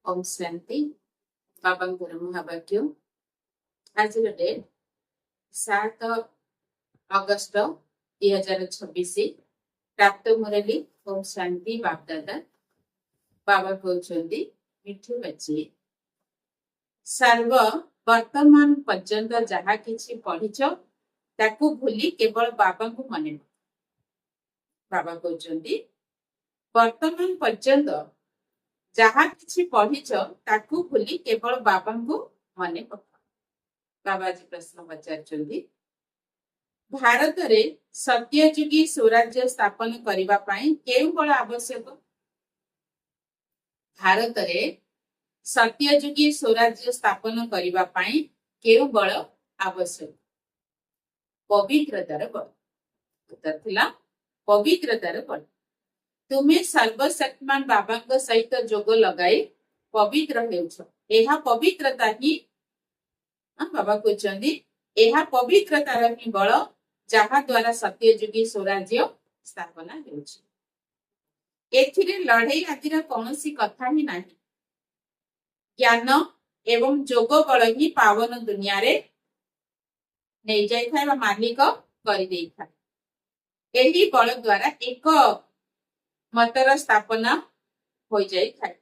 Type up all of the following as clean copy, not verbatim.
ओम शांति बाबा महाभाग्य आज डेट 7 अगस्त 2026 प्राप्त मुरली ओम शांति बापदादा बाबा कहते मिठू बच्चे सर्व वर्तमान पर्यंत जहा किछि पढ़िछ ताकू भूली केवल बाबा को मने बाबा कहते वर्तमान पर्यंत जहा किछि पढ़िछ ताकू भूली केवल बाबा को मने पका बाबा जी प्रश्न पचारछन्ती भारत रे सत्ययुगी स्वराज्य स्थापन करिबा पई केउ बळ आवश्यक भारत रे सत्ययुगी स्वराज्य स्थापन करिबा पई केउ बळ आवश्यक पवित्रतार बळ उत्तर थिला पवित्रतार बळ तुम्हें सर्वशक्तिमान बाबा सहित जोग लगाई पवित्र हेउछ एहा पवित्रता ही बाबा कहते एहा पवित्रतार ही बल जहा द्वारा सत्ययुगी स्वराज्य स्थापना हेउछ एथिरे लड़ाई आदिर कौनसी कथा ही नहीं ज्ञान एवं जोग बल ही पावन दुनिया रे नहीं जाई थाए मालिक करि देई थाए एही बल द्वारा एक मतर स्थापना हो जाए थाए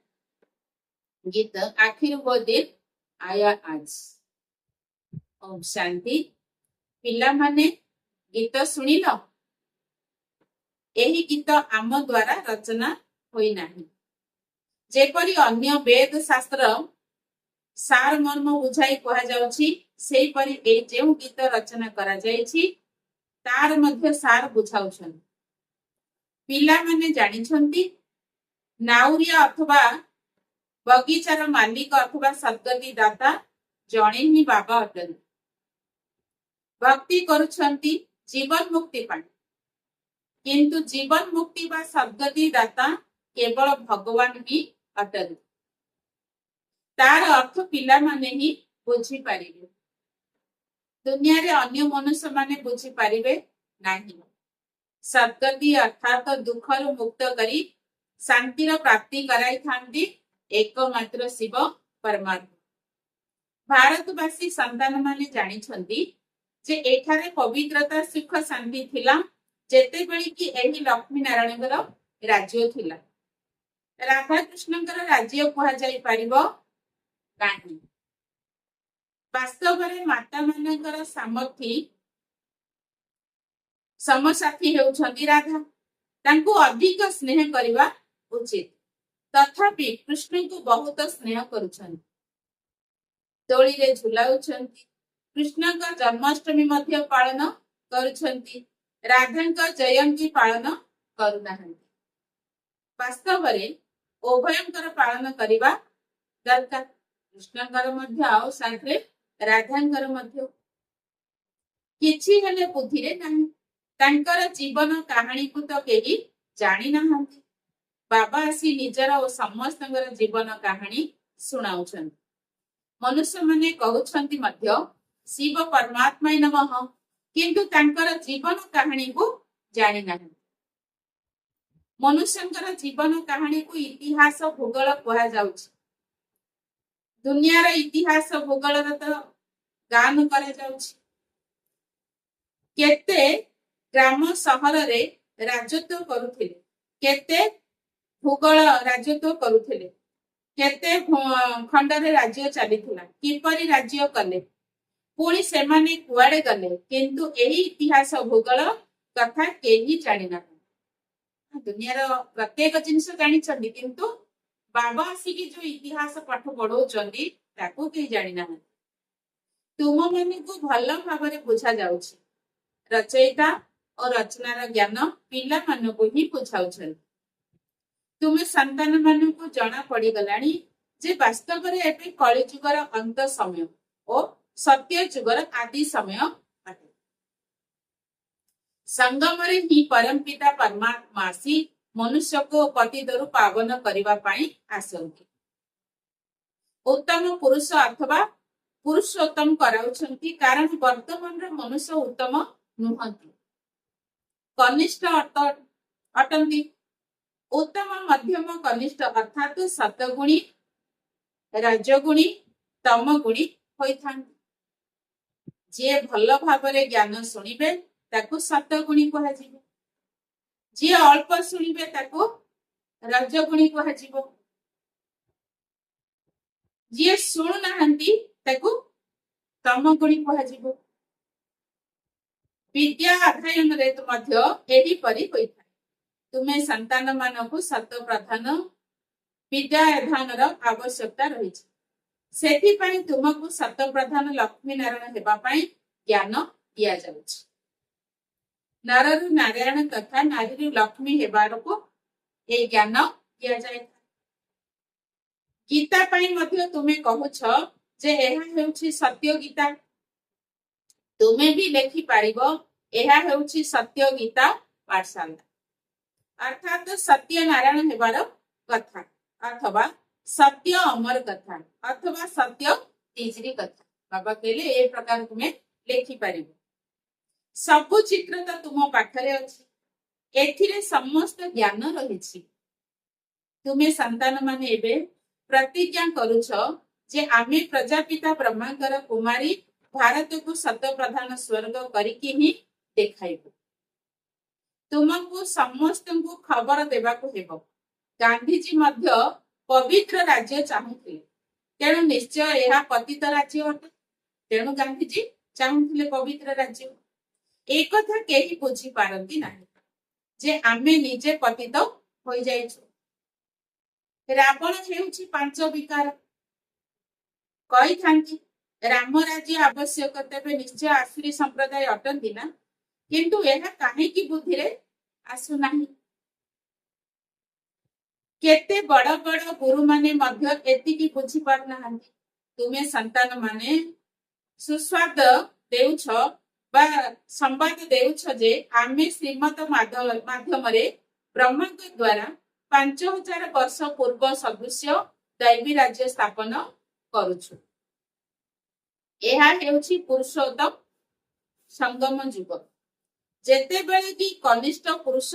गीत आखिर वो दिन आया आज ओम शांति पिला माने गीत सुनिल एही गीत आम द्वारा रचना होई नाही जेपरि अन्य वेद शास्त्र सार मर्म बुझाई कहा जाउछि सेही परि ए जेउ गीत रचना करा जाइछि तार मध्य सार बुझाउछन पिला माने जानिछन्ति नाउरिया अथवा बगीचार मालिक अथवा सद्गति दाता जणे ही बाबा अटन भक्ति करुछन्ति जीवन मुक्ति पाई किंतु जीवन मुक्ति बा सद्गति दाता केवल भगवान ही अटन तार अर्थ पिला माने ही बुझी पारिबे दुनिया रे अन्य मनुष्य माने बुझी पारिबे नाही सद्गति अर्थात दुखर मुक्त करी शांतिर प्राप्ति कराई थांती एकमात्र शिव परमात्मा भारतवासी संतान माने जानी छंती जे एठारे पवित्रता सुख शांति थिला जेते बेली कि एही लक्ष्मी नारायणकर राज्य थिला राधा कृष्णकर राज्य कहा जाई परिबो काहे वास्तव रे माता मानकर सामर्थी समसाथी हेउछंती राधा तांको अधिक स्नेह करिवा उचित तथापि कृष्ण को बहुत स्नेह करुछंती तोली रे झुलाउछंती कृष्ण का जन्माष्टमी मध्य पालन करुछंती राधा का जयंती पालन करुनाहंती वास्तव रे उभयंकर पालन करिवा दरकार कृष्णकर मध्य आ साथे राधांकर मध्य किछि हेले बुद्धि रे नाही तांकर जीवन कहानी को तो केही जानी नाहंती बाबा आसी निजर और समस्तंगर जीवन कहानी सुनाउछन मनुष्य माने कहउछंती मध्य शिव परमात्मा नमः किंतु तांकर जीवन कहानी को जानी नाहंती मनुष्यंकर जीवन कहानी को इतिहास भूगोल कहा जाउछ दुनिया रा इतिहास भूगोल रा तो गान करे जाउछ केते ग्राम सहर रे राजत्व करुथिले केते भूगोल राजत्व करुथिले केते खंडरे राज्य चलीथिला किपरि राज्य कले पुणी सेमाने कुआडे गले किंतु एही इतिहास भूगोल कथा केही जानि ना दुनिया रो प्रत्येक जिंस जानि छथि किंतु बाबा आसी की जो इतिहास पाठ पढौ चंदी ताको केही जानि ना तुम माने को भल भाबरे बुझा जाउछि रचयिता और रचनार ज्ञान पिला मान को ही बुझाउछन तुम्हें संतान मान को जना पड़ी गलानी जे वास्तव रे एपे कलि जुगर अंत समय और सत्य जुगर आदि समय अटे संगम रे ही परम पिता परमात्मा सी मनुष्य को पतितरु पावन करिवा पई आसंती उत्तम पुरुष अथवा पुरुषोत्तम कराउछंती कारण वर्तमान रे मनुष्य उत्तम नुहंती कनिष्ठ अटंती उत्तम मध्यम कनिष्ठ अर्थात सतगुणी रजगुणी तमगुणी होइथांती। जे भल भावरे ज्ञान शुणिबे ताकू सतगुणी कहाजिबो, जे अल्प शुणिबे ताकू रजगुणी कहाजिबो, जे शुणु नाहंती ताकू तमगुणी कहाजिबो। विद्या अध्ययन रे मध्य एही परि होइथाय। तुमे संतान मानकु सत प्रधान विद्या अध्ययन आवश्यकता रही। सेठी पई तुमको सत प्रधान लक्ष्मी नारायण हेबा पई ज्ञान दिया जाउछि। नररु नारायण तथा नारीरु लक्ष्मी हेबारको ए ज्ञान दिया जाय। गीता पई मध्य तुमे कहूछ जे एहा हेउछि सत्य गीता। तुमे भी लेखि पारिबो एहा हेउछि सत्य गीता पाठशाला, अर्थात सत्य नारायण हेबार कथा अथवा सत्य अमर कथा अथवा सत्य तीजरी कथा। बाबा कहले ए प्रकार तुमे लेखि पारिबो। सबु चित्र तो तुम पाखरे अछि, एथिरे समस्त ज्ञान रहिछि। तुमे संतान माने एबे प्रतिज्ञा करूछ जे आमे प्रजापिता ब्रह्मांकर कुमारी भारत को सत प्रधान स्वर्ग करिकि ही देखाइबो। तुमको समस्त को खबर देबाको हेबो। गांधीजी मध्य पवित्र राज्य चाहुथिले, तेणु निश्चय यह पतित राज्य अटे। तेणु गांधीजी चाहुथिले पवित्र राज्य। एक कथा केही बुझी पारंती नाही जे आमे निजे पतित होई जाइछु। रावण हेउछि पांच विकार कहि थांती। राम राज्य आवश्यक तेबे निश्चय आसुरी संप्रदाय अटंती ना, किंतु यह काहे की बुद्धि रे आसु नाही। केते बड़ बड़ गुरु माने मध्य एतिकी बुझी पार नाहंती। तुमे संतान माने सुस्वाद देउछ बा संवाद देउछ जे आमे श्रीमत माध्यम रे ब्रह्मा के द्वारा 5000 वर्ष पूर्व सदृश्य दैवी राज्य स्थापन करूछु। एहा हेउछि पुरुषोत्तम संगम युग। जेते बेले की कनिष्ठ पुरुष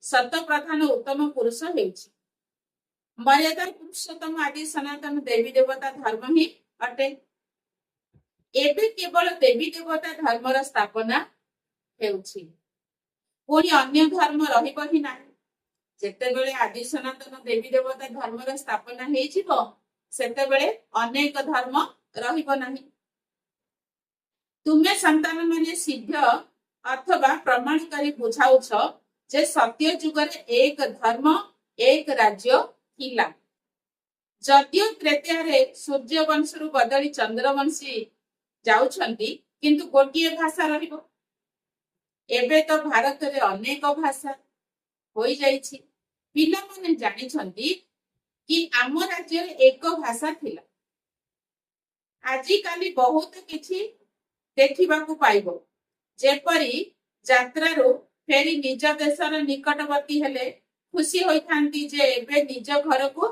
सत प्रधान उत्तम पुरुष हेउछि। मर्यादा पुरुषोत्तम आदि सनातन देवी देवता धर्म ही अटे। एबे केवल देवी देवता धर्मर स्थापना हेउछि, पुणी अन्य धर्म रहिब ही नाही। जेते बेले आदि सनातन देवी देवता धर्मर स्थापना हेइजिबो सेते बेले अनेक धर्म रहिब नाही। तुमे संतान माने सिद्ध अथवा प्रमाण करी बुझाउछ जे सत्य जुगरे एक धर्म एक राज्य थिला। जदियो त्रेतया रे सूर्य वंशरु बदली चंद्रवंशी जाउछंती, किंतु गोटिए भाषा रहिबो। एबे तो भारत रे अनेक भाषा होई जाइछि। पिला माने जानिछंती कि आम राज्य रे एक भाषा थिला। आजि काली बहुत किछि देखिबाकू पाइबो। जेपरी यात्रारू फेरी निज देशर निकटवर्ती हेले खुशी होइथांती जे एबे निज घर को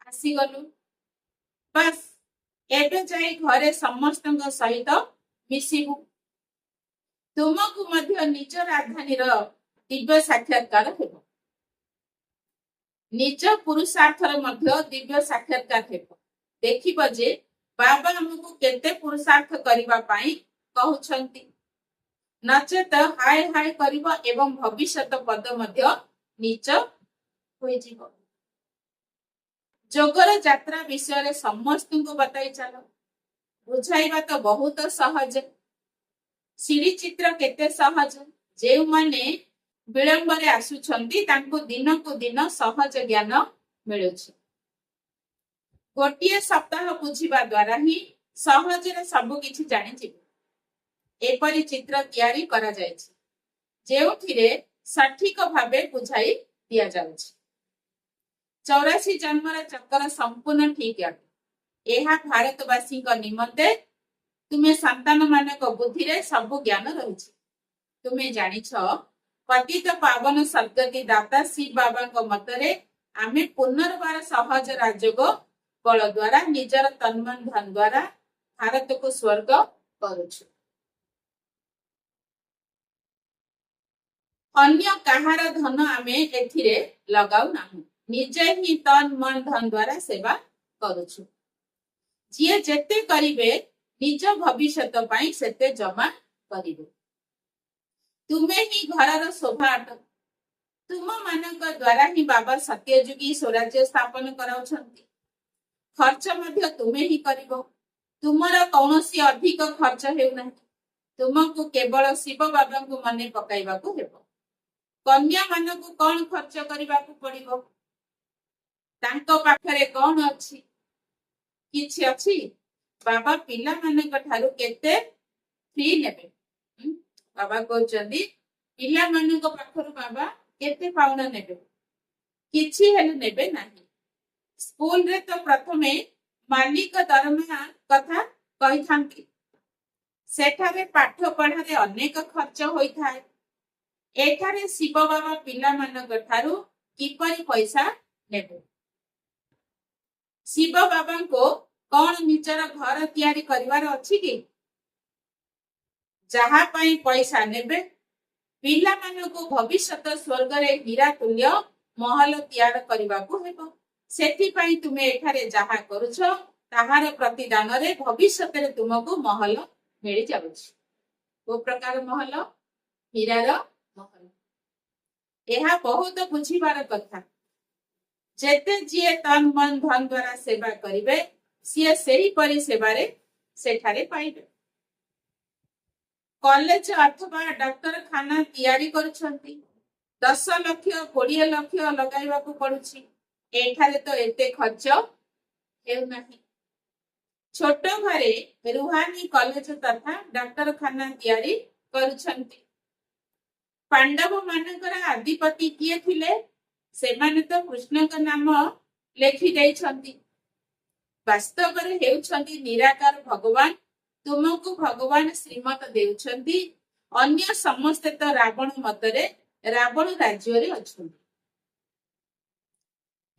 आसी गलु। बस एबे जाई घरे समस्तंग सहित मिसिबु। तुमको मध्य निज राजधानी दिव्य साक्षात्कार हेबो। निज पुरुषार्थर मध्य दिव्य साक्षात्कार हेबो। देखिबो जे बाबा हमको केते पुरुषार्थ करिबा पाई कहउछंती। नचेत हाय हाय करिबो एवं भविष्यत पद मध्य नीच होई जिवो। जोगर यात्रा विषय रे समस्त को बताई चलो। बुझाइबा तो बहुत सहज, सिरी चित्र केते सहज। जे माने विलंब रे आसुछंती तांको दिन को दिन सहज ज्ञान मिलुछि। गोटिए सप्ताह बुझिबा द्वारा ही सहज रे सब किछि जानि जिवो। एपरि चित्र तैयारी करा जायछि जेउथिरे सठिक भाबे बुझाई दिया जाउछि। 84 जन्मर चक्कर संपूर्ण ठीक है। एहा भारतवासी को निमंते तुमे संतान मानक बुद्धि रे सब ज्ञान रहिछि। तुमे जानिछ पतित पावन सद्गति दाता शिव बाबा को मतरे आमे पुनर्बार सहज राजयोग बल द्वारा निजर तन्मन धन द्वारा भारत को स्वर्ग करूछु। अन्य कहार धन आमे एथिरे लगाउ नाहु। निजे ही तन मन धन द्वारा सेवा करूछु। ଯିଏ ଯେତେ କରିବେ ନିଜ ଭବିଷ୍ୟତ ପାଇଁ ସେତେ ଜମା କରିବେ। ତୁମେ ହିଁ ଘରର ଶୋଭା ଅଟ। ତୁମ ମାନଙ୍କ ଦ୍ୱାରା ହିଁ ବାବା ସତ୍ୟଯୁଗୀ ସ୍ୱରାଜ୍ୟ ସ୍ଥାପନ କରାଉଛନ୍ତି। ଖର୍ଚ୍ଚ ମଧ୍ୟ ତୁମେ ହିଁ କରିବ। ତୁମର କୌଣସି ଅଧିକ ଖର୍ଚ୍ଚ ହେଉନାହିଁ। ତୁମକୁ କେବଳ ଶିବ ବାବାଙ୍କୁ ମନେ ପକାଇବାକୁ ହେବ। କନ୍ୟା ମାନଙ୍କୁ କଣ ଖର୍ଚ୍ଚ କରିବାକୁ ପଡିବ? ତାଙ୍କ ପାଖରେ କଣ ଅଛି? କିଛି ଅଛି? ବାବା ପିଲାମାନଙ୍କ ଠାରୁ କେତେ ଫି ନେବେ? ବାବା କହୁଛନ୍ତି ପିଲାମାନଙ୍କ ପାଖରୁ ବାବା କେତେ ପାଉଣା ନେବେ? କିଛି ହେଲେ ନେବେ ନାହିଁ। ସ୍କୁଲରେ ତ ପ୍ରଥମେ ମାଲିକ ଦରମା କଥା କହିଥାନ୍ତି। ସେଠାରେ ପାଠ ପଢାରେ ଅନେକ ଖର୍ଚ୍ଚ ହୋଇଥାଏ। ଏଠାରେ ଶିବ ବାବା ପିଲାମାନଙ୍କ ଠାରୁ କିପରି ପଇସା ନେବେ? ଶିବ ବାବାଙ୍କୁ କଣ ନିଜର ଘର ତିଆରି କରିବାର ଅଛି କି? ଯାହା ପାଇଁ ପଇସା ନେବେ, ପିଲାମାନଙ୍କୁ ଭବିଷ୍ୟତ ସ୍ୱର୍ଗରେ ହୀରା ତୁଲ୍ୟ ମହଲ ତିଆରି କରିବାକୁ ହେବ। ସେଥିପାଇଁ ତୁମେ ଏଠାରେ ଯାହା କରୁଛ ତାହାର ପ୍ରତିଦାନରେ ଭବିଷ୍ୟତରେ ତୁମକୁ ମହଲ ମିଳିଯାଉଛି। କୋଉ ପ୍ରକାର ମହଲ? ହୀରାର ମହଲ। ଏହା ବହୁତ ବୁଝିବାର କଥା। ଯେତେ ଯିଏ ତନ୍ ମନ୍ ଧନ ଦ୍ୱାରା ସେବା କରିବେ ସିଏ ସେହିପରି ସେବାରେ ସେଠାରେ ପାଇବେ। କଲେଜ ଅଥବା ଡାକ୍ତରଖାନା ତିଆରି କରୁଛନ୍ତି। 10 ଲକ୍ଷ 20 ଲକ୍ଷ ଲଗାଇବାକୁ ପଡୁଛି। ଏଠାରେ ତ ଏତେ ଖର୍ଚ୍ଚ ହେଉନାହିଁ। ଛୋଟ ଘରେ ରୁହାନୀ କଲେଜ ତଥା ଡାକ୍ତରଖାନା ତିଆରି କରୁଛନ୍ତି। ପାଣ୍ଡବ ମାନଙ୍କର ଆଦିପତି କିଏ ଥିଲେ? ସେମାନେ ତ କୃଷ୍ଣଙ୍କ ନାମ ଲେଖି ଦେଇଛନ୍ତି। ବାସ୍ତବରେ ହେଉଛନ୍ତି ନିରାକାର ଭଗବାନ। ତୁମକୁ ଭଗବାନ ଶ୍ରୀମତ ଦେଉଛନ୍ତି। ଅନ୍ୟ ସମସ୍ତେ ତ ରାବଣ ମତରେ ରାବଣ ରାଜ୍ୟରେ ଅଛନ୍ତି।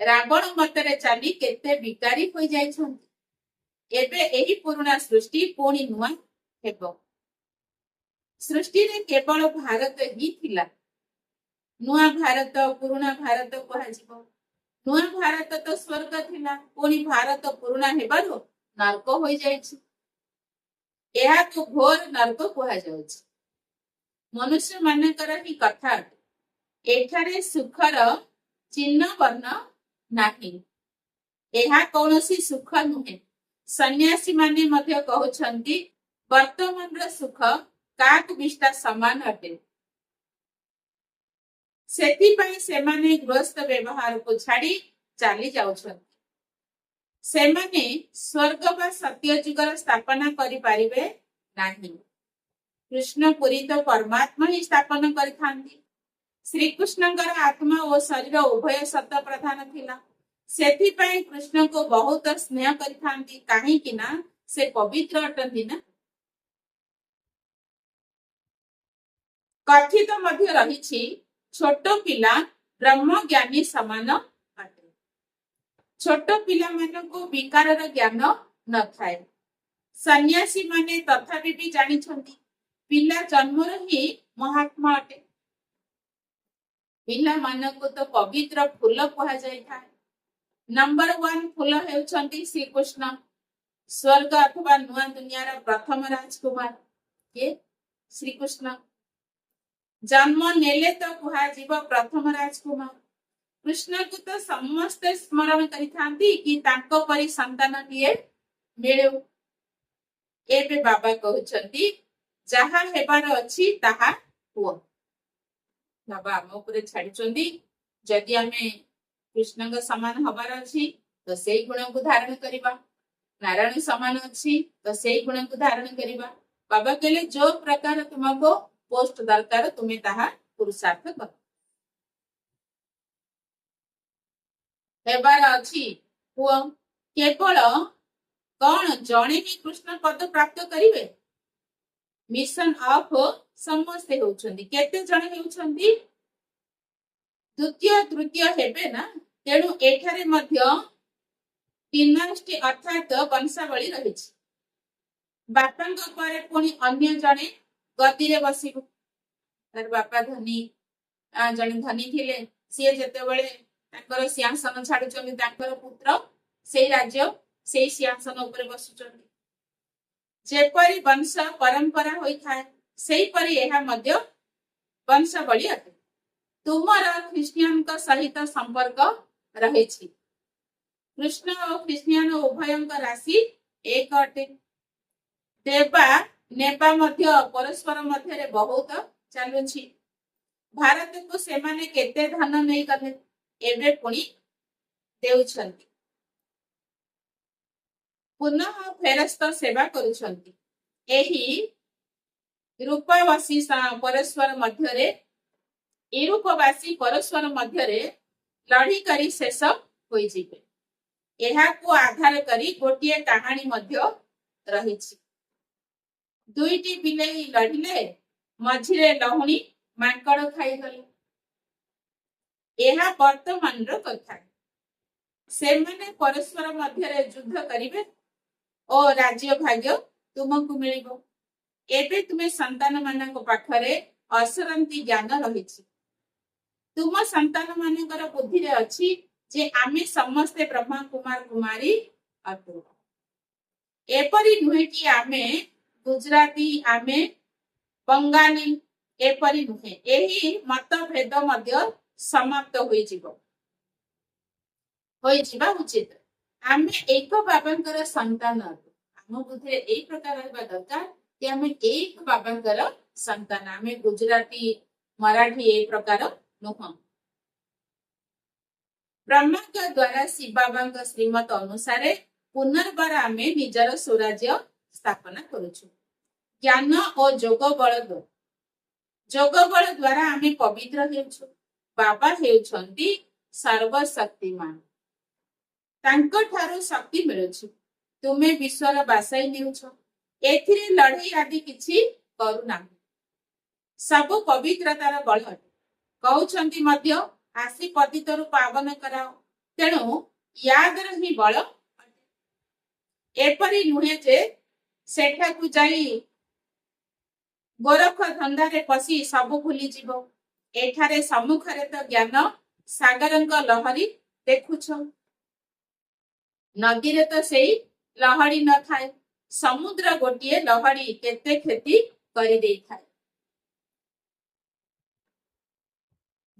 ରାବଣ ମତରେ ଚାଲି କେତେ ବିକାରୀ ହୋଇଯାଇଛନ୍ତି। ଏବେ ଏହି ପୁରୁଣା ସୃଷ୍ଟି ପୁଣି ନୂଆ ହେବ। ସୃଷ୍ଟିରେ କେବଳ ଭାରତ ହିଁ ଥିଲା। ନୂଆ ଭାରତ ପୁରୁଣା ଭାରତ କୁହାଯିବ। ନୂଆ ଭାରତ ତ ସ୍ୱର୍ଗ ଥିଲା, ପୁଣି ଭାରତ ପୁରୁଣା ହେବାରୁ ନର୍କ ହୋଇଯାଇଛି। ଏହାକୁ ଘୋର ନର୍କ କୁହାଯାଉଛି। ମନୁଷ୍ୟ ମାନଙ୍କର ହିଁ କଥା। ଏଠାରେ ସୁଖର ଚିହ୍ନ ବର୍ଣ୍ଣ ନାହିଁ। ଏହା କୌଣସି ସୁଖ ନୁହେଁ। ସନ୍ନ୍ୟାସୀ ମାନେ ମଧ୍ୟ କହୁଛନ୍ତି ବର୍ତ୍ତମାନର ସୁଖ କାକ ବିଷ୍ଟା ସମାନ ଅଟେ। ସେଥିପାଇଁ ସେମାନେ ଗୃହସ୍ଥ ବ୍ୟବହାରକୁ ଛାଡି ଚାଲି ଯାଉଛନ୍ତି। ସେମାନେ ସ୍ୱର୍ଗ ବା ସତ୍ୟ ଯୁଗର ସ୍ଥାପନା କରିପାରିବେ ନାହିଁ। କୃଷ୍ଣ ପୁରୀ ତ ପରମାତ୍ମା ହିଁ ସ୍ଥାପନ କରିଥାନ୍ତି। ଶ୍ରୀକୃଷ୍ଣଙ୍କର ଆତ୍ମା ଓ ଶରୀର ଉଭୟ ସତ ପ୍ରଧାନ ଥିଲା। ସେଥିପାଇଁ କୃଷ୍ଣଙ୍କୁ ବହୁତ ସ୍ନେହ କରିଥାନ୍ତି। କାହିଁକି ନା ସେ ପବିତ୍ର ଅଟନ୍ତି ନା। କଥିତ ମଧ୍ୟ ରହିଛି ଛୋଟ ପିଲା ବ୍ରହ୍ମଜ୍ଞାନୀ ସମାନ ଅଟେ। ଛୋଟ ପିଲାମାନଙ୍କୁ ବିକାରର ଜ୍ଞାନ ନଥାଏ। ସନ୍ନ୍ୟାସୀ ମାନେ ତଥାପି ବି ଜାଣିଛନ୍ତି ପିଲା ଜନ୍ମରୁ ହିଁ ମହାତ୍ମା ଅଟେ। ପିଲାମାନଙ୍କୁ ତ ପବିତ୍ର ଫୁଲ କୁହାଯାଇଥାଏ। ନମ୍ବର 1 ଫୁଲ ହେଉଛନ୍ତି ଶ୍ରୀକୃଷ୍ଣ। ସ୍ୱର୍ଗ ଅଥବା ନୂଆ ଦୁନିଆର ପ୍ରଥମ ରାଜକୁମାର କିଏ? ଶ୍ରୀକୃଷ୍ଣ। ଜନ୍ମ ନେଲେ ତ କୁହାଯିବ ପ୍ରଥମ ରାଜକୁମାର। କୃଷ୍ଣକୁ ତ ସମସ୍ତେ ସ୍ମରଣ କରିଥାନ୍ତି କି ତାଙ୍କ ପରି ସନ୍ତାନଟିଏ ମିଳୁ। ଏବେ ବାବା କହୁଛନ୍ତି ଯାହା ହେବାର ଅଛି ତାହା ହୁଅ। ବାବା ଆମ ଉପରେ ଛାଡିଛନ୍ତି ଯଦି ଆମେ କୃଷ୍ଣଙ୍କ ସମାନ ହବାର ଅଛି ତ ସେଇ ଗୁଣକୁ ଧାରଣ କରିବା। ନାରାୟଣ ସମାନ ଅଛି ତ ସେଇ ଗୁଣକୁ ଧାରଣ କରିବା। ବାବା କହିଲେ ଯୋଉ ପ୍ରକାର ତୁମକୁ ପୋଷ୍ଟ ଦରକାର ତୁମେ ତାହା ପୁରୁଷାର୍ଥ କର। ହେବାର ଅଛି ହୁଅ। କେବଳ କଣ ଜଣେ ହିଁ କୃଷ୍ଣ ପଦ ପ୍ରାପ୍ତ କରିବେ? ମିଶନ ଅଫ ସମସ୍ତେ ହେଉଛନ୍ତି। କେତେ ଜଣ ହେଉଛନ୍ତି? ଦ୍ୱିତୀୟ ତୃତୀୟ ହେବେ ନା। ତେଣୁ ଏଠାରେ ମଧ୍ୟ ଡିନାଷ୍ଟି ଅର୍ଥାତ ବଂଶାବଳୀ ରହିଛି। ବାପାଙ୍କ ପରେ ପୁଣି ଅନ୍ୟ ଜଣେ ଗଦିରେ ବସିବ। ତାର ବାପା ଧନୀ ଜଣେ ଧନୀ ଥିଲେ। ସିଏ ଯେତେବେଳେ ତାଙ୍କର ସିଂହାସନ ଛାଡୁଛନ୍ତି ତାଙ୍କର ପୁତ୍ର ସେଇ ରାଜ୍ୟ ସେଇ ସିଂହାସନ ଉପରେ ବସୁଛନ୍ତି। ଯେପରି ବଂଶ ପରମ୍ପରା ହୋଇଥାଏ ସେହିପରି ଏହା ମଧ୍ୟ ବଂଶାବଳୀ ଅଟେ। ତୁମର ଖ୍ରୀଷ୍ଟିଆନଙ୍କ ସହିତ ସମ୍ପର୍କ ରହିଛି। କୃଷ୍ଣ ଓ ଖ୍ରୀଷ୍ଟିଆନ ଉଭୟଙ୍କ ରାଶି ଏକ ଅଟେ। ଦେବା ନେବା ମଧ୍ୟ ପରସ୍ପର ମଧ୍ୟରେ ବହୁତ ଚାଲୁଛି। ଭାରତକୁ ସେମାନେ କେତେ ଧନ ନେଇଗଲେ, ଏବେ ପୁଣି ଦେଉଛନ୍ତି। ପୁନଃ ଫେରସ୍ତ ସେବା କରୁଛନ୍ତି। ଏହି ରୂପବାସୀ ପରସ୍ପର ମଧ୍ୟରେ ଲଢ଼ି କରି ଶେଷ ହୋଇଯିବେ। ଏହାକୁ ଆଧାର କରି ଗୋଟିଏ କାହାଣୀ ମଧ୍ୟ ରହିଛି। ଦୁଇଟି ବିଲେଇ ଲଢ଼ିଲେ, ମଝିରେ ଲହୁଣୀ ମାଙ୍କଡ଼ ଖାଇଗଲେ। ଏହା ବର୍ତ୍ତମାନର କଥା। ସେମାନେ ପରସ୍ପର ମଧ୍ୟରେ ଯୁଦ୍ଧ କରିବେ ଓ ରାଜ୍ୟ ଭାଗ୍ୟ ତୁମକୁ ମିଳିବ। ଏବେ ତୁମେ ସନ୍ତାନ ମାନଙ୍କ ପାଖରେ ଅସରନ୍ତି ଜ୍ଞାନ ରହିଛି। ତୁମ ସନ୍ତାନ ମାନଙ୍କର ବୁଦ୍ଧିରେ ଅଛି ଯେ ଆମେ ସମସ୍ତେ ବ୍ରହ୍ମା କୁମାର କୁମାରୀ ଅଟୁ। ଏପରି ନୁହେଁ କି ଆମେ ଗୁଜରାଟୀ, ଆମେ ବଙ୍ଗାଳୀ, ଏପରି ନୁହେଁ। ଏହି ମତଭେଦ ମଧ୍ୟ ସମାପ୍ତ ହୋଇଯିବା ଉଚିତ। ଆମେ ଏକ ବାବାଙ୍କର ସନ୍ତାନ ଅଟୁ। ଆମ ବୁଦ୍ଧିରେ ଏଇ ପ୍ରକାର ରହିବା ଦରକାର କି ଆମେ ଏକ ବାବାଙ୍କର ସନ୍ତାନ। ଆମେ ଗୁଜରାଟୀ, ମରାଠୀ ଏଇ ପ୍ରକାର ନୁହଁ। ବ୍ରହ୍ମାଙ୍କ ଦ୍ୱାରା ଶିବ ବାବାଙ୍କ ଶ୍ରୀମତ ଅନୁସାରେ ପୁନର୍ବାର ଆମେ ନିଜର ସ୍ୱରାଜ୍ୟ ସ୍ଥାପନା କରୁଛୁ। ଜ୍ଞାନ ଓ ଯୋଗ ବଳ ଦ୍ୱାରା ଆମେ ପବିତ୍ର ହେଉଛୁ। ବାବା ହେଉଛନ୍ତି ସର୍ବଶକ୍ତିମାନ। ତାଙ୍କ ଠାରୁ ଶକ୍ତି ମିଳୁଛି। ତୁମେ ବିଶ୍ୱର ବାସାଇ ନେଉଛ। ଏଥିରେ ଲଢ଼େଇ ଆଦି କିଛି କରୁନାହିଁ। ସବୁ ପବିତ୍ରତାର ବଳ ଅଟେ। କହୁଛନ୍ତି ମଧ୍ୟ ଆସି ପତିତରୁ ପାବନ କରାଅ। ତେଣୁ ୟାଦର ହିଁ ବଳ ଅଟେ। ଏପରି ନୁହେଁ ଯେ ସେଠାକୁ ଯାଇ ଗୋରଖ ଧନ୍ଦାରେ ପଶି ସବୁ ଭୁଲିଯିବ। ଏଠାରେ ସମ୍ମୁଖରେ ତ ଜ୍ଞାନ ସାଗରଙ୍କ ଲହରୀ ଦେଖୁଛ। ନଦୀରେ ତ ସେଇ ଲହରୀ ନଥାଏ। ସମୁଦ୍ର ଗୋଟିଏ ଲହରୀ କେତେ କ୍ଷତି କରିଦେଇଥାଏ।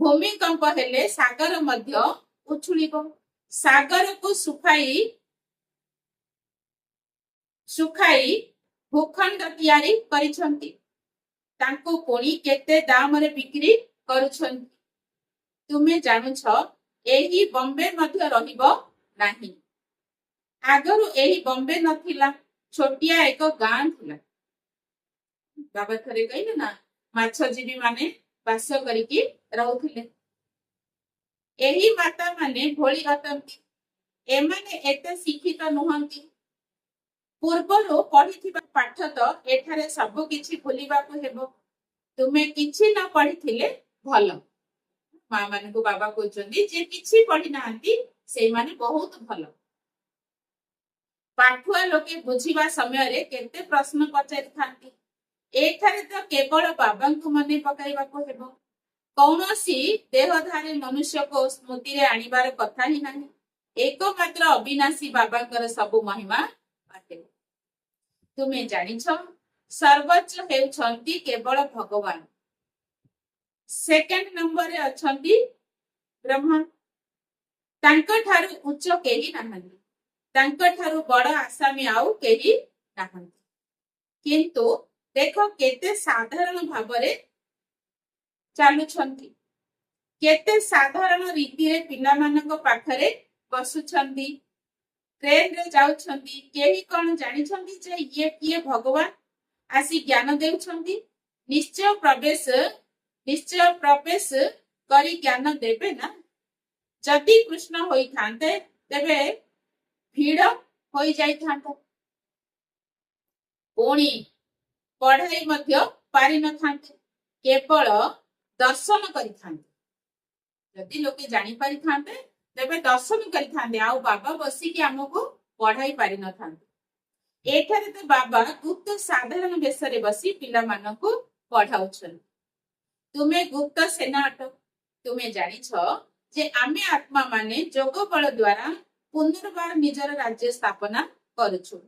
ଭୂମିକମ୍ପ ହେଲେ ସାଗର ମଧ୍ୟ ଉଛୁଳିବ। ସାଗରକୁ ଶୁଖାଇ ଭୂଖଣ୍ଡ ତିଆରି କରିଛନ୍ତି। ତାଙ୍କୁ ପୁଣି କେତେ ଦାମରେ ବିକ୍ରି କରୁଛନ୍ତି। ତୁମେ ଜାଣୁଛ ଏହି ବମ୍ବେ ମଧ୍ୟ ରହିବ ନାହିଁ। ଆଗରୁ ଏହି ବମ୍ବେ ନଥିଲା, ଛୋଟିଆ ଏକ ଗାଁ ଥିଲା। ବାବା ଥରେ କହିଲେ ନା, ମାଛଜୀବୀ ମାନେ ବାସ କରିକି ରହୁଥିଲେ। ଏହି ମାତା ମାନେ ଭୋଳି ଅଟନ୍ତି। ଏମାନେ ଏତେ ଶିକ୍ଷିତ ନୁହନ୍ତି। ପୂର୍ବରୁ ପଢିଥିବା ପାଠ ତ ଏଠାରେ ସବୁ କିଛି ଭୁଲିବାକୁ ହେବ। ତୁମେ କିଛି ନ ପଢିଥିଲେ ଭଲ। ମା ମାନଙ୍କୁ ବାବା କହୁଛନ୍ତି ଯେ କିଛି ପଢି ନାହାନ୍ତି ସେଇମାନେ ବହୁତ ଭଲ। ପାଠୁଆ ଲୋକେ ବୁଝିବା ସମୟରେ କେତେ ପ୍ରଶ୍ନ ପଚାରିଥାନ୍ତି। ଏଠାରେ ତ କେବଳ ବାବାଙ୍କୁ ମନେ ପକାଇବାକୁ ହେବ। କୌଣସି ଦେହଧାରୀ ମନୁଷ୍ୟକୁ ସ୍ମୃତିରେ ଆଣିବାର କଥା ହିଁ ନାହିଁ। ଏକମାତ୍ର ଅବିନାଶୀ ବାବାଙ୍କର ସବୁ ମହିମା ଅଟେ। ତୁମେ ଜାଣିଛ ସର୍ବୋଚ୍ଚ ହେଉଛନ୍ତି କେବଳ ଭଗବାନ। ସେକେଣ୍ଡ ନମ୍ବରରେ ଅଛନ୍ତି ବ୍ରହ୍ମା। ତାଙ୍କ ଠାରୁ ଉଚ୍ଚ କେହି ନାହାନ୍ତି। ତାଙ୍କ ଠାରୁ ବଡ ଆସାମୀ ଆଉ କେହି ନାହାନ୍ତି। କିନ୍ତୁ ଦେଖ କେତେ ସାଧାରଣ ଭାବରେ ଚାଲୁଛନ୍ତି। କେତେ ସାଧାରଣ ରୀତିରେ ପିଲାମାନଙ୍କ ପାଖରେ ବସୁଛନ୍ତି, ଟ୍ରେନରେ ଯାଉଛନ୍ତି। କେହି କଣ ଜାଣିଛନ୍ତି ଯେ ଇଏ କିଏ ଭଗବାନ ଆସି ଜ୍ଞାନ ଦେଉଛନ୍ତି? ନିଶ୍ଚୟ ପ୍ରବେଶ କରି ଜ୍ଞାନ ଦେବେ ନା। ଯଦି କୃଷ୍ଣ ହୋଇଥାନ୍ତେ ତେବେ ଭିଡ଼ ହୋଇଯାଇଥାନ୍ତା। ପୁଣି ପଢାଇ ମଧ୍ୟ ପାରିନଥାନ୍ତେ, କେବଳ ଦର୍ଶନ କରିଥାନ୍ତେ। ଯଦି ଲୋକେ ଜାଣିପାରିଥାନ୍ତେ ତେବେ ଦର୍ଶନ କରିଥାନ୍ତେ, ଆଉ ବାବା ବସିକି ଆମକୁ ପଢାଇ ପାରିନଥାନ୍ତେ। ଏଠାରେ ତ ବାବା ଗୁପ୍ତ ସାଧାରଣ ବେଶରେ ବସି ପିଲାମାନଙ୍କୁ ପଢାଉଛନ୍ତି। ତୁମେ ଗୁପ୍ତ ସେନା ଅଟ। ତୁମେ ଜାଣିଛ ଯେ ଆମେ ଆତ୍ମା ମାନେ ଯୋଗ ବଳ ଦ୍ୱାରା पुनर्बार निजर राज्य स्थापना करुछु।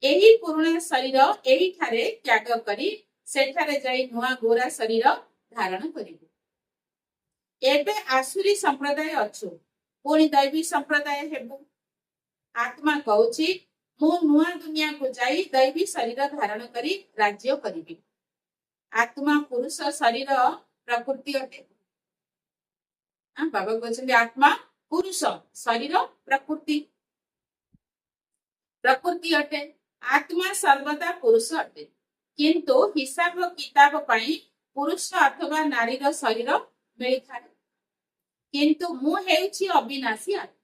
एही पुराणा शरीर एही ठारे त्याग करी सेठारे जाई नुआ गोरा शरीर धारण करिबु। एबे आसुरी संप्रदाय अछु, पुणी दैवी संप्रदाय हेबु। आत्मा कहूची मु नुआ दुनिया को जाई दैवी शरीर धारण करी राज्य करिबि। आत्मा पुरुष शरीर प्रकृति अटे। बाबा कहते आत्मा पुरुष शरीर प्रकृति प्रकृति अटे। आत्मा सर्वदा पुरुष अटे, किंतु हिसाब किताब पाई पुरुष अथवा नारीर शरीर मिली थाए। किंतु मु हेउछि अविनाशी आत्मा।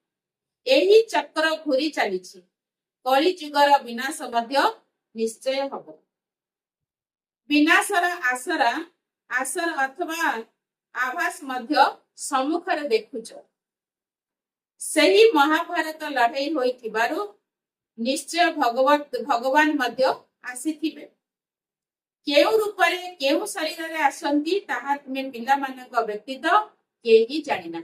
एही चक्र घूरी चलीछि। कली जुगर विनाश मध्य निश्चय हब। विनाशर आसर अथवा आभास मध्य सम्मुखरे देखुछ। सही महाभारत लड़ाई होइथिबारु निश्चय भगवान मध्य आसीथिबे। केउ रूपरे केउ शरीर रे आसंती ताहा तुमे पिला मानक व्यक्तित केही जानिना।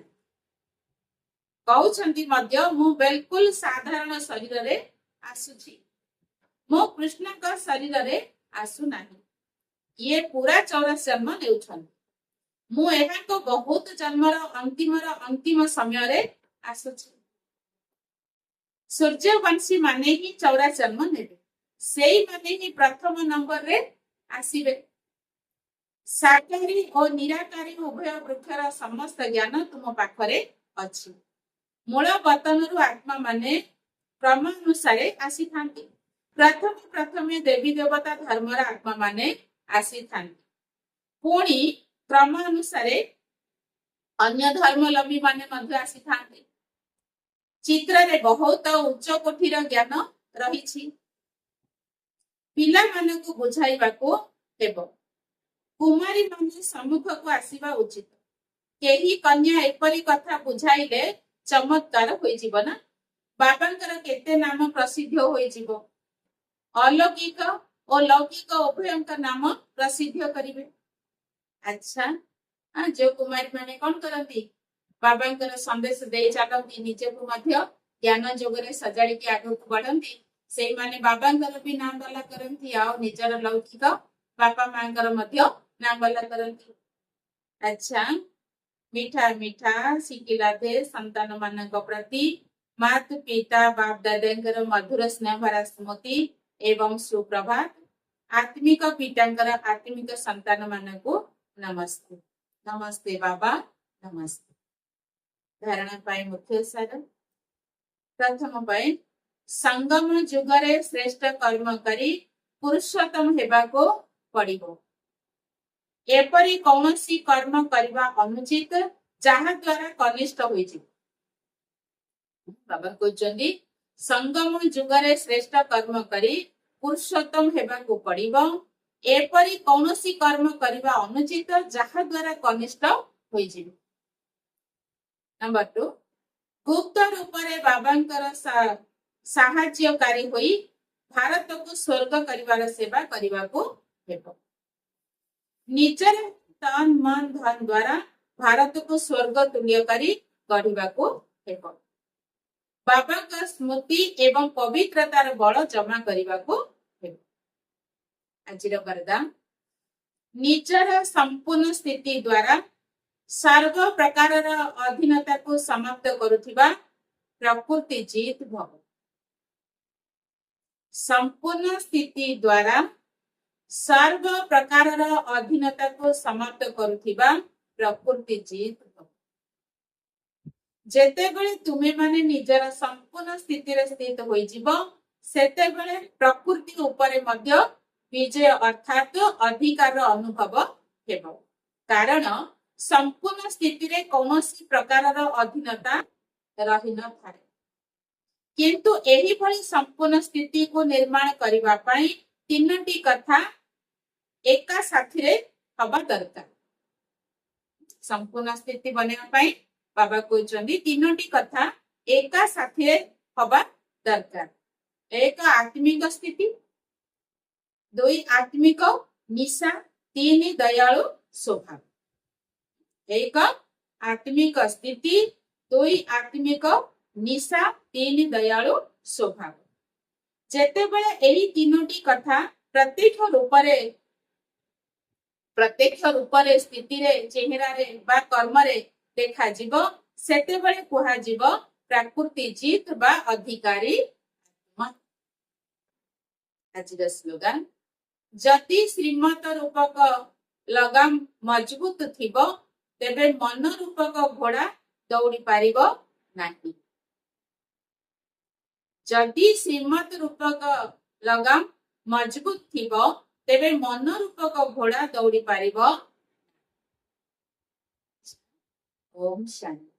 कहउछंती मध्य मु बिल्कुल साधारण शरीर रे आसुछि। मो कृष्ण का शरीर रे आसु नाही। ये पूरा 84 जन्म नेउछन। मु एहा को बहुत जन्मर अंतिम समय रे आसुछि। सूर्यवंशी माने ही 84 जन्म नेबे। सेई माने ही प्रथम नंबर रे आसीबे। साकारी और निराकारी उभय वृक्षर समस्त ज्ञान तुम पाखरे अछि। मूल पतनरु आत्मा माने क्रमानुसारे आसी थांती। प्रथम देवी देवता धर्मर आत्मा माने आसी थांती। पुणी क्रमानुसारे अन्य धर्मलंबी माने मध्य आसी थांती। चित्र रे बहुत उच्च कोठीर ज्ञान रहिछि। पिला मानकु बुझाइबाको हेबो। कुमारी माने सम्मुख को आसीबा उचित। केही कन्या एपरी कथा बुझाइले चमत्कार होई जीव ना। बाबांकर केते नाम प्रसिद्ध होई जीव। अलौकिक और लौकिक उभयंकर नाम प्रसिद्ध करिवे। अच्छा जो कुमारी माने कोन करंती बाबांकर संदेश दे चालंती। निजे को मध्य ज्ञान जोगरे सजाड़ी के आगु को बढ़ंती। सेई माने बाबांकर भी नाम वाला करंती आ निजर लौकिक बापा मांकर मध्य नाम वाला करंती। अच्छा मीठा मीठा सिकिला दे संतान मानक प्रति मात पिता बाप दादांकर मधुर स्नेह भरा स्मृति एवं सुप्रभात। आत्मिक पितांकर आत्मिक संतान मानक नमस्ते। नमस्ते बाबा नमस्ते। धारणा पाई मुख्य सार प्रथम पाई संगम जुगरे श्रेष्ठ कर्म करी पुरुषोत्तम हेबाको पड़िबो। एपरी कौनसी कर्म करबा अनुचित जहा द्वारा कनिष्ठ होई जी। बाबा कहउछंदी संगम जुगरे श्रेष्ठ कर्म करी पुरुषोत्तम हेबाको पड़िबो। एपरी कौनसी कर्म करबा अनुचित जहा द्वारा कनिष्ठ होई जी। नंबर 2 गुप्त रूप रे बाबांकर साहाय्यकारी होई भारत को स्वर्ग करिवार सेवा करिवा को हेबो। निजर तन मन धन द्वारा भारत को स्वर्ग तुल्य करी गढ़िबा को हेबो। बाबा का स्मृति एवं पवित्रतार बल जमा करिबा को हेबो। आजिर वरदान निजर संपूर्ण स्थिति द्वारा सर्व प्रकार अधीनता को समाप्त करुथिबा प्रकृति जीत भव। संपूर्ण स्थिति द्वारा सर्व प्रकार अधीनता को समाप्त करुथिबा प्रकृति जीत भव। जेते बेले तुमे माने निजर संपूर्ण स्थिति रे स्थित होई जीवो सेते बेले प्रकृति ऊपर मध्य विजय अर्थात अधिकार अनुभव हेबो। कारण संपूर्ण स्थिति रे कौनसी प्रकार अधीनता रही न थाए। किंतु एही भली संपूर्ण स्थिति को निर्माण करिबा पई तीनटी कथा एका साथी रे हबा दरकार। संपूर्ण स्थिति बनेबा पई बाबा कहउछंदी तीनटी कथा एका साथी रे हबा दरकार। एक आत्मिक स्थिति, 2 आत्मिक निशा, 3 दयालु स्वभाव। एक आत्मिक स्थिति, 2 आत्मिक ନିଶା ତିନି ଦୟାଳୁ ସ୍ୱଭାବ। ଯେତେବେଳେ ଏହି ତିନୋଟି କଥା ପ୍ରତ୍ୟକ୍ଷ ରୂପରେ ସ୍ଥିତିରେ ଚେହେରାରେ ବା କର୍ମରେ ଦେଖାଯିବ ସେତେବେଳେ କୁହାଯିବ ପ୍ରାକୃତି ଜିତ୍ ବା ଅଧିକାରୀ ଆତ୍ମା। ଆଜିର ସ୍ଲୋଗାନ, ଯଦି ଶ୍ରୀମତ ରୂପକ ଲଗାମ ମଜବୁତ ଥିବ ତେବେ ମନ ରୂପକ ଘୋଡ଼ା ଦୌଡ଼ି ପାରିବ ନାହିଁ। ଯଦି ଶ୍ରୀମତ ରୂପକ ଲଗାମ ମଜବୁତ ଥିବ ତେବେ ମନ ରୂପକ ଘୋଡ଼ା ଦୌଡ଼ି ପାରିବ। ଓମ୍ ଶାନ୍ତି।